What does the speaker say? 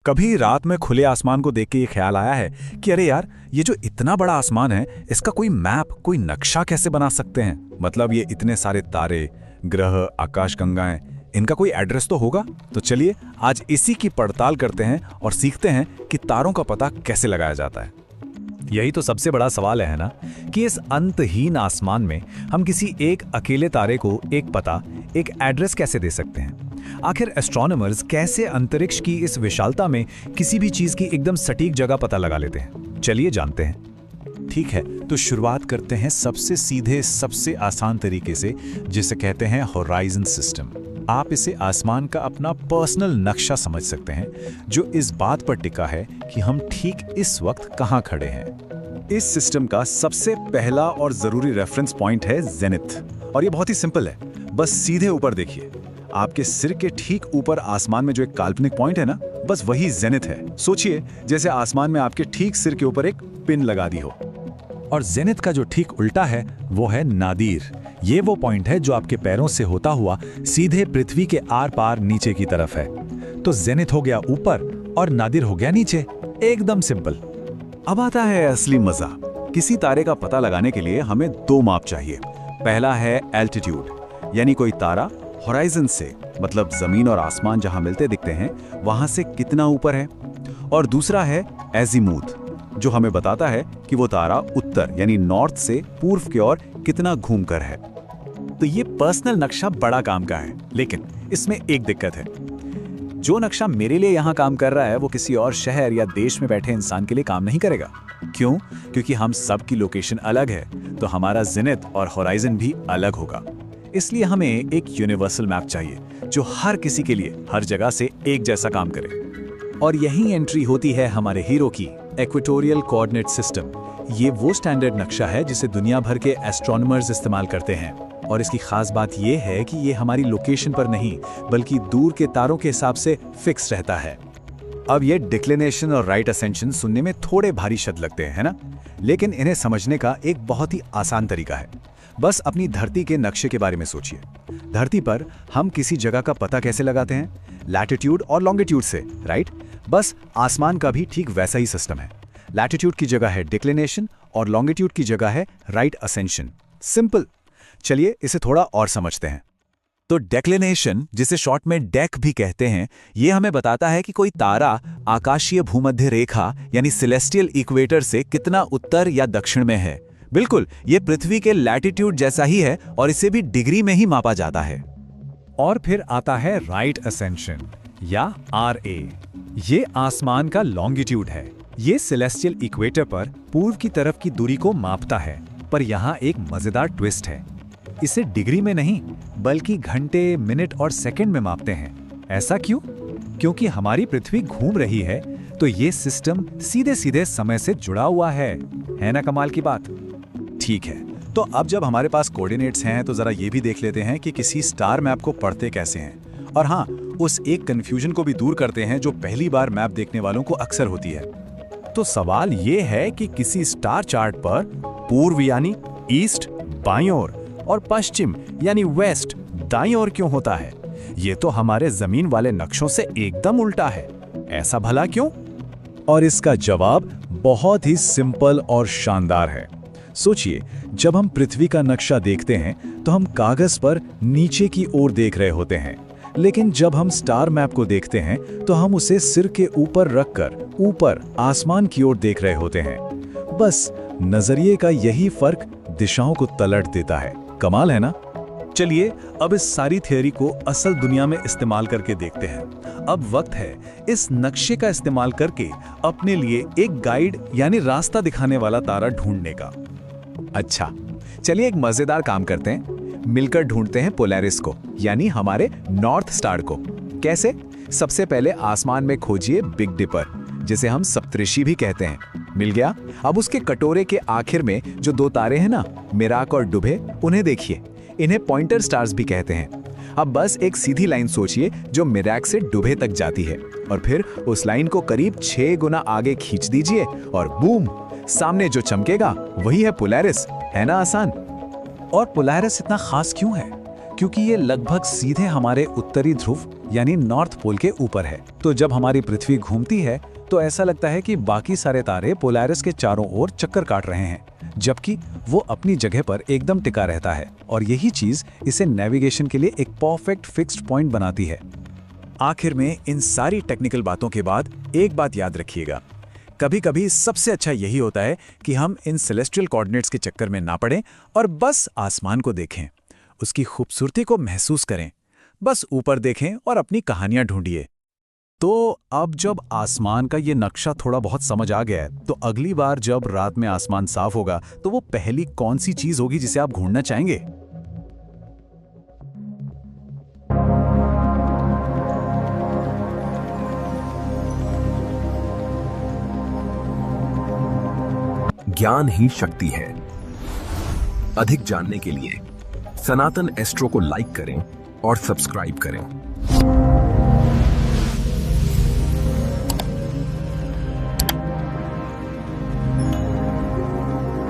कभी रात में खुले आसमान को देख के ये ख्याल आया है कि अरे यार, ये जो इतना बड़ा आसमान है, इसका कोई मैप, कोई नक्शा कैसे बना सकते हैं। मतलब ये इतने सारे तारे, ग्रह, आकाशगंगाएं, इनका कोई एड्रेस तो होगा। तो चलिए आज इसी की पड़ताल करते हैं और सीखते हैं कि तारों का पता कैसे लगाया जाता है। यही तो सबसे बड़ा सवाल है ना, कि इस अंतहीन आसमान में हम किसी एक अकेले तारे को एक पता, एक एड्रेस कैसे दे सकते हैं। आखिर एस्ट्रोनॉमर्स कैसे अंतरिक्ष की इस विशालता में किसी भी चीज की एकदम सटीक जगह पता लगा लेते हैं। चलिए जानते हैं। ठीक है, तो शुरुआत करते हैं सबसे सीधे, सबसे आसान तरीके से, जिसे कहते हैं होराइजन सिस्टम। आप इसे आसमान का अपना पर्सनल नक्शा समझ सकते हैं, जो इस बात पर टिका है कि हम ठीक इस वक्त कहां खड़े हैं। इस सिस्टम का सबसे पहला और जरूरी रेफरेंस पॉइंट है जेनिथ, और ये बहुत ही सिंपल है। बस सीधे ऊपर देखिए, आपके सिर के ठीक ऊपर आसमान में जो एक काल्पनिक पॉइंट है ना, बस वही जेनिथ है। सोचिए जैसे आसमान में आपके ठीक सिर के ऊपर एक पिन लगा दी हो। और जेनिथ का जो ठीक उल्टा है वो है नादिर। ये वो पॉइंट है जो आपके पैरों से होता हुआ सीधे पृथ्वी के आर पार नीचे की तरफ है। तो जेनिथ हो गया ऊपर और नादिर हो गया नीचे। एकदम सिंपल। अब आता है असली मजा। किसी तारे का पता लगाने के लिए हमें दो माप चाहिए। पहला है एल्टीट्यूड, यानी कोई तारा होराइजन से, मतलब जमीन और आसमान जहां मिलते दिखते हैं, वहां से कितना ऊपर है। और दूसरा है एजीमूथ, जो हमें बताता है कि वो तारा उत्तर यानी नॉर्थ से पूर्व की ओर कितना घूमकर है। तो ये पर्सनल नक्शा बड़ा काम का है, लेकिन इसमें एक दिक्कत है। जो नक्शा मेरे लिए यहाँ काम कर रहा है वो किसी और शहर या देश में बैठे इंसान के लिए काम नहीं करेगा। क्यों? क्योंकि हम सब की लोकेशन अलग है, तो हमारा जेनिथ और होराइजन भी अलग होगा। इसलिए हमें एक यूनिवर्सल मैप चाहिए जो हर किसी के लिए हर जगह से एक जैसा काम करे। और यही एंट्री होती है हमारे हीरो की, इक्वेटोरियल कोऑर्डिनेट सिस्टम। ये वो स्टैंडर्ड नक्शा है जिसे दुनिया भर के एस्ट्रोनॉमर्स इस्तेमाल करते हैं। और इसकी खास बात यह है कि ये हमारी लोकेशन पर नहीं, बल्कि दूर के तारों के हिसाब से फिक्स रहता है। अब ये डिक्लिनेशन और राइट असेंशन सुनने में थोड़े भारी शब्द लगते हैं, है ना? लेकिन इन्हें समझने का एक बहुत ही आसान तरीका है। बस अपनी धरती के नक्शे के बारे में सोचिए। धरती पर हम किसी जगह का पता कैसे लगाते हैं? लैटिट्यूड और लॉन्गिट्यूड से, राइट? बस आसमान का भी ठीक वैसा ही सिस्टम है। लैटिट्यूड की जगह है डिक्लिनेशन और लॉन्गिट्यूड की जगह है राइट असेंशन। सिंपल। चलिए इसे थोड़ा और समझते हैं। तो डेक्लिनेशन, जिसे शॉर्ट में डेक भी कहते हैं, ये हमें बताता है कि कोई तारा आकाशीय भूमध्य रेखा यानी सेलेस्टियल इक्वेटर से कितना उत्तर या दक्षिण में है। बिल्कुल, ये पृथ्वी के लैटिट्यूड जैसा ही है और इसे भी डिग्री में ही मापा जाता है। और फिर आता है राइट असेंशन या RA। ये आसमान का लॉन्गिट्यूड है। ये सेलेस्टियल इक्वेटर पर पूर्व की तरफ की दूरी को मापता है। पर यहाँ एक मजेदार ट्विस्ट है। इसे डिग्री में नहीं, बल्कि घंटे, मिनट और सेकंड में मापते हैं। ऐसा क्यों? क्योंकि हमारी पृथ्वी घूम रही है, तो ये सिस्टम सीधे सीधे समय से जुड़ा हुआ है ना? कमाल की बात। ठीक है, तो अब जब हमारे पास कोऑर्डिनेट्स हैं, तो जरा ये भी देख लेते हैं कि किसी स्टार मैप को पढ़ते कैसे हैं। और हाँ, उस एक कंफ्यूजन को भी दूर करते हैं जो पहली बार मैप देखने वालों को अक्सर होती है। तो सवाल ये है कि किसी स्टार चार्ट पर पूर्व यानी ईस्ट बाईं ओर और पश्चिम यानी वेस्ट दाईं ओर क्यों होता है? ये तो हमारे जमीन वाले नक्शों से एकदम उल्टा है। ऐसा भला क्यों? और इसका जवाब बहुत ही सिंपल और शानदार है। सोचिए, जब हम पृथ्वी का नक्शा देखते हैं तो हम कागज पर नीचे की ओर देख रहे होते हैं, लेकिन जब हम स्टार मैप को देखते हैं तो हम उसे सिर के ऊपर रखकर ऊपर आसमान की ओर देख रहे होते हैं। बस नजरिए का यही फर्क दिशाओं को तलट देता है। कमाल है ना? चलिए अब इस सारी थियरी को असल दुनिया में इस्तेमाल करके देखते हैं। अब वक्त है इस नक्शे का इस्तेमाल करके अपने लिए एक गाइड यानी रास्ता दिखाने वाला तारा ढूंढने का। अच्छा, चलिए एक मजेदार काम करते हैं। मिलकर ढूंढते हैं पोलैरिस को, यानी हमारे नॉर्थ स्टार को। कैसे? सबसे पहले आसमान में खोजिए बिग डिपर, जिसे हम सप्तऋषि भी कहते हैं। मिल गया। अब उसके कटोरे के आखिर में जो दो तारे हैं ना, मिराक और डुबे, उन्हें देखिए। इन्हें पॉइंटर स्टार्स भी कहते हैं। अब बस एक सीधी लाइन सोचिए जो मिराक से डुबे तक जाती है, और फिर उस लाइन को करीब 6 गुना आगे खींच दीजिए और बूम, सामने जो चमकेगा वही है पोलैरिस। है ना आसान? और पोलैरिस इतना खास क्यों है? क्योंकि ये लगभग सीधे हमारे उत्तरी ध्रुव यानी नॉर्थ पोल के ऊपर है। तो जब हमारी पृथ्वी घूमती है तो ऐसा लगता है कि बाकी सारे तारे पोलैरिस के चारों ओर चक्कर काट रहे हैं, जबकि वो अपनी जगह पर एकदम टिका रहता है। और यही चीज इसे नेविगेशन के लिए एक परफेक्ट फिक्स्ड पॉइंट बनाती है। आखिर में इन सारी टेक्निकल बातों के बाद एक बात याद रखिएगा, कभी कभी सबसे अच्छा यही होता है कि हम इन सेलेस्टियल कोऑर्डिनेट्स के चक्कर में ना पड़ें और बस आसमान को देखें, उसकी खूबसूरती को महसूस करें, बस ऊपर देखें और अपनी कहानियां ढूंढिए। तो अब जब आसमान का ये नक्शा थोड़ा बहुत समझ आ गया है, तो अगली बार जब रात में आसमान साफ होगा तो वो पहली कौन सी चीज होगी जिसे आप ढूंढना चाहेंगे? ज्ञान ही शक्ति है। अधिक जानने के लिए सनातन एस्ट्रो को लाइक करें और सब्सक्राइब करें।